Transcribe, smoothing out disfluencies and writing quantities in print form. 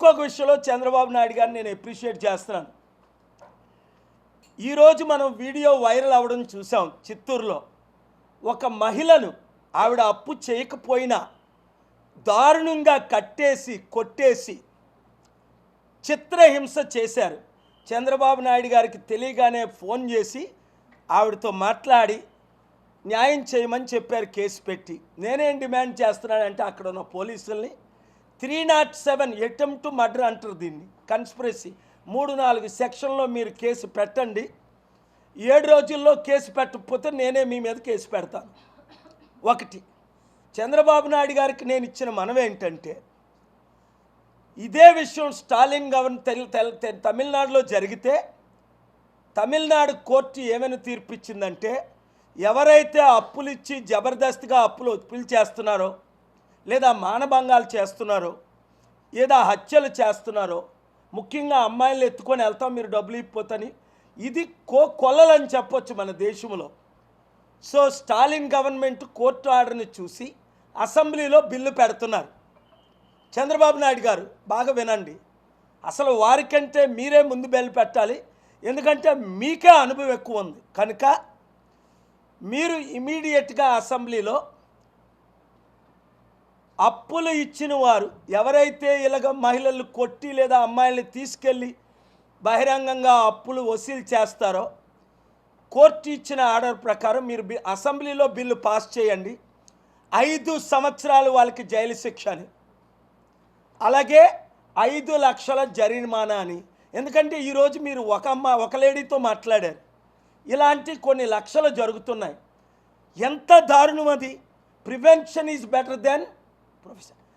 ఇంకొక విషయంలో చంద్రబాబు నాయుడు గారిని నేను అప్రిషియేట్ చేస్తున్నాను. ఈరోజు మనం వీడియో వైరల్ అవ్వడం చూసాం. చిత్తూరులో ఒక మహిళను ఆవిడ అప్పు చేయకపోయినా దారుణంగా కట్టేసి కొట్టేసి చిత్రహింస చేశారు. చంద్రబాబు నాయుడు గారికి తెలియగానే ఫోన్ చేసి ఆవిడతో మాట్లాడి న్యాయం చేయమని చెప్పారు, కేసు పెట్టి. నేనేం డిమాండ్ చేస్తున్నానంటే అక్కడ ఉన్న పోలీసుల్ని 307 అటెంప్ట్ టు మర్డర్ అంటారు దీన్ని, కన్స్పిరసీ 3-4 సెక్షన్లో మీరు కేసు పెట్టండి. 7 రోజుల్లో కేసు పెట్టకపోతే నేనే మీ మీద కేసు పెడతాను. ఒకటి, చంద్రబాబు నాయుడు గారికి నేను ఇచ్చిన మనవి ఏంటంటే, ఇదే విషయం స్టాలిన్ తమిళనాడులో జరిగితే తమిళనాడు కోర్టు ఏమైనా తీర్పిచ్చిందంటే, ఎవరైతే అప్పులు ఇచ్చి జబర్దస్తిగా అప్పులు చేస్తున్నారో, లేదా మానభంగాలు చేస్తున్నారో, లేదా హత్యలు చేస్తున్నారో, ముఖ్యంగా అమ్మాయిలు ఎత్తుకొని వెళ్తాం మీరు డబ్బులు ఇవ్వపోతని, ఇది కొల్లలని చెప్పొచ్చు మన దేశంలో. సో స్టాలిన్ గవర్నమెంట్ కోర్టు ఆర్డర్ని చూసి అసెంబ్లీలో బిల్లు పెడుతున్నారు. చంద్రబాబు నాయుడు గారు బాగా వినండి, అసలు వారికంటే మీరే ముందు బెల్లు పెట్టాలి. ఎందుకంటే మీకే అనుభవం ఎక్కువ ఉంది కనుక మీరు ఇమీడియట్గా అసెంబ్లీలో అప్పులు ఇచ్చిన వారు ఎవరైతే ఇలాగ మహిళలు కొట్టి లేదా అమ్మాయిల్ని తీసుకెళ్ళి బహిరంగంగా అప్పులు వసూలు చేస్తారో, కోర్టు ఇచ్చిన ఆర్డర్ ప్రకారం మీరు అసెంబ్లీలో బిల్లు పాస్ చేయండి. 5 సంవత్సరాలు వాళ్ళకి జైలు శిక్ష అని, అలాగే 5 లక్షల జరిమానా అని. ఎందుకంటే ఈరోజు మీరు ఒక లేడీతో మాట్లాడారు, ఇలాంటి కొన్ని లక్షలు జరుగుతున్నాయి. ఎంత దారుణం అది. Prevention is better than profession.